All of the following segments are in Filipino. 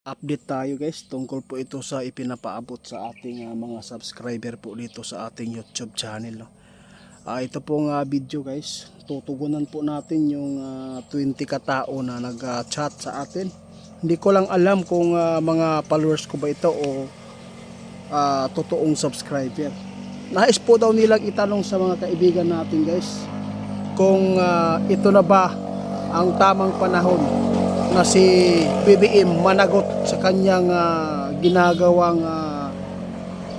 Update tayo guys tungkol po ito sa ipinapaabot sa ating mga subscriber po dito sa ating YouTube channel, no? Ito pong video guys, tutugunan po natin yung 20 katao na nag-chat sa atin. Hindi ko lang alam kung mga followers ko ba ito o totoong subscriber. Nais po daw nilang itanong sa mga kaibigan natin guys kung ito na ba ang tamang panahon na si BBM managot sa kanyang ginagawang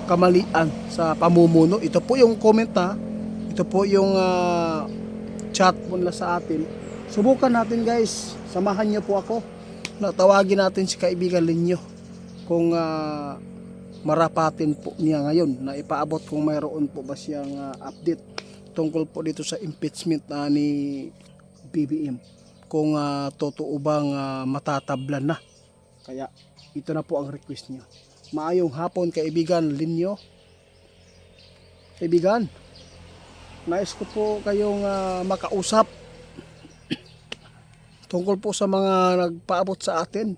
kamalian sa pamumuno. Ito po yung comment ito po yung chat mula sa atin. Subukan natin guys, samahan niyo po ako na tawagin natin si kaibigan Linyo kung marapatin po niya ngayon na ipaabot kung mayroon po ba siyang update tungkol po dito sa impeachment ni BBM, kung totoo bang matatablan na. Kaya ito na po ang request niya. Maayong hapon kaibigan Linyo. Kaibigan, nais ko po kayong makausap tungkol po sa mga nagpaabot sa atin.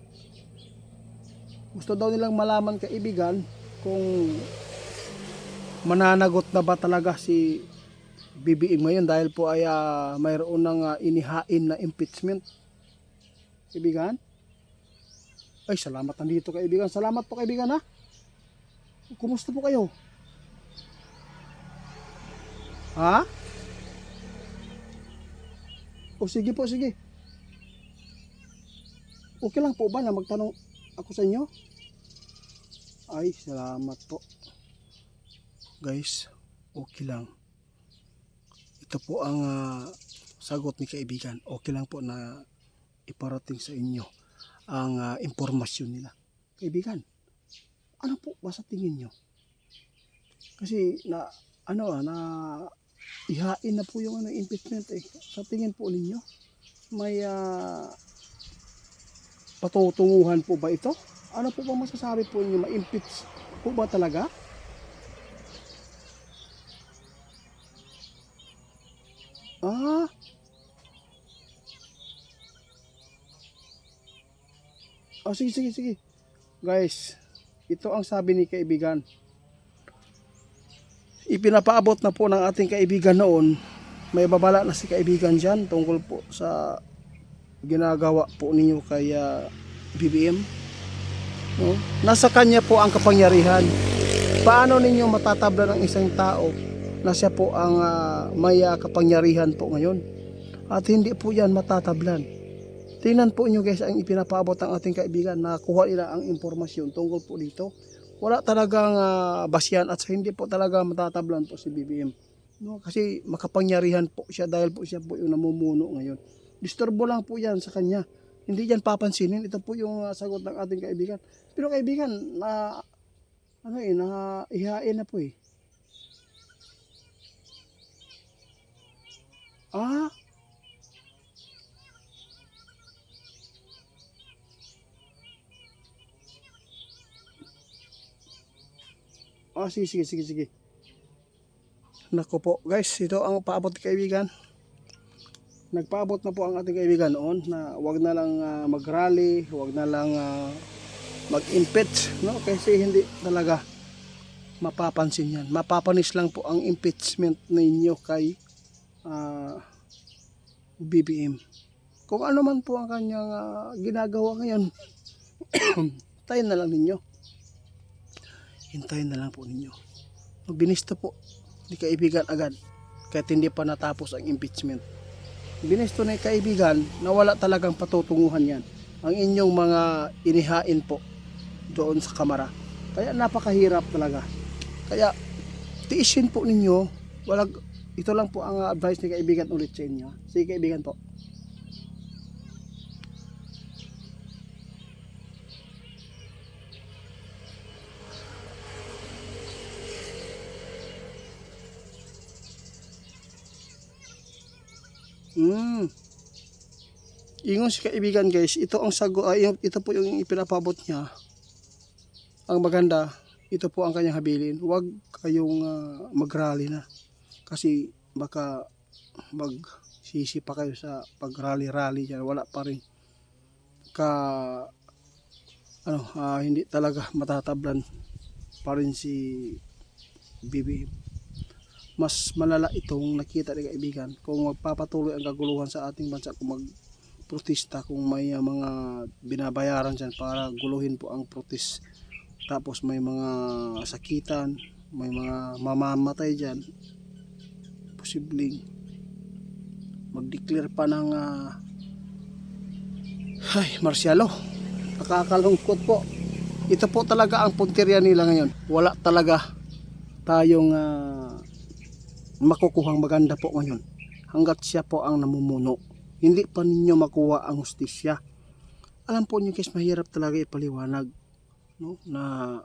Gusto daw nilang malaman kaibigan kung mananagot na ba talaga si BBM ngayon dahil po ay mayroon ng inihain na impeachment. Kaibigan? Ay, salamat nandito kaibigan. Salamat po kaibigan ha. Kumusta po kayo? Ha? O sige po, sige. Okay lang po ba na magtanong ako sa inyo? Ay, salamat po. Guys, okay lang. Ito po ang sagot ni kaibigan. Okay lang po na iparating sa inyo ang impormasyon nila. Kaibigan, ano po ba sa tingin nyo? Kasi na ihain na po yung impeachment eh. Sa tingin po ninyo, may patutunguhan po ba ito? Ano po ba masasabi po ninyo? Ma-impeach po ba talaga? Ah, sige. Guys, ito ang sabi ni kaibigan. Ipinapaabot na po ng ating kaibigan noon. May babala na si kaibigan dyan tungkol po sa ginagawa po ninyo kay BBM. No? Nasa kanya po ang kapangyarihan. Paano ninyo matatabla ng isang tao na siya po ang may kapangyarihan po ngayon? At hindi po yan matatablan. Tingnan po nyo guys ang ipinapaabot ng ating kaibigan. Nakuha nila ang impormasyon tungkol po dito. Wala talagang basyan at hindi po talaga matatablan po si BBM. No? Kasi makapangyarihan po siya dahil po siya po yung namumuno ngayon. Disturbo lang po yan sa kanya. Hindi yan papansinin. Ito po yung sagot ng ating kaibigan. Pero kaibigan, ihain na po eh. Ah, sige. Nako po guys, ito ang paabot kaibigan. Nagpaabot na po ang ating kaibigan noon na wag na lang mag-rally, wag na lang mag-impeach, no? Kasi hindi talaga mapapansin yan. Mapapanis lang po ang impeachment ninyo kay BBM. Kung ano man po ang kanyang ginagawa ngayon, hintayin na lang ninyo. Hintayin na lang po ninyo. Binisto po ni kaibigan agad kahit hindi pa natapos ang impeachment. Binisto na kaibigan na wala talagang patutunguhan yan ang inyong mga inihain po doon sa kamara. Kaya napakahirap talaga. Kaya tiisin po ninyo. Ito lang po ang advice ni kaibigan ulit sa inyo. Sige kaibigan po. Ingon si kaibigan guys, ito ang ito po yung ipinapabot niya. Ang maganda, ito po ang kanyang habilin. Huwag kayong mag-rally na. Kasi baka magsisi pa kayo sa pag-rally-rally dyan. Wala pa rin hindi talaga matatablan pa rin si BBM. Mas malala itong nakita ni kaibigan kung magpapatuloy ang kaguluhan sa ating bansa, kung magprotesta, kung may mga binabayaran dyan para guluhin po ang protest, tapos may mga sakitan, may mga mamamatay dyan, posibleng mag-declare pa ng marsyalo. Nakakalungkot po. Ito po talaga ang punteriya nila ngayon. Wala talaga tayong makukuhang maganda po ngayon hanggat siya po ang namumuno. Hindi pa ninyo makuha ang hustisya. Alam po niyo guys, mahirap talaga ipaliwanag, no, na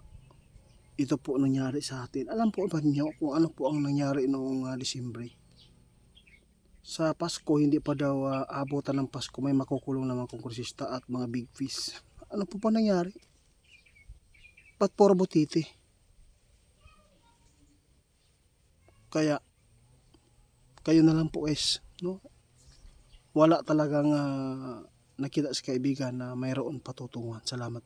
ito po nangyari sa atin. Alam po ba niyo kung ano po ang nangyari noong Disyembre? Sa Pasko, hindi pa daw abutan ng Pasko, may makukulong na mga kongresista at mga big fish. Ano po pa nangyari? Ba't puro butiti? Kaya kayo na lang po guys, no? Wala talagang nakita si kaibigan na mayroon patutunguhan. Salamat.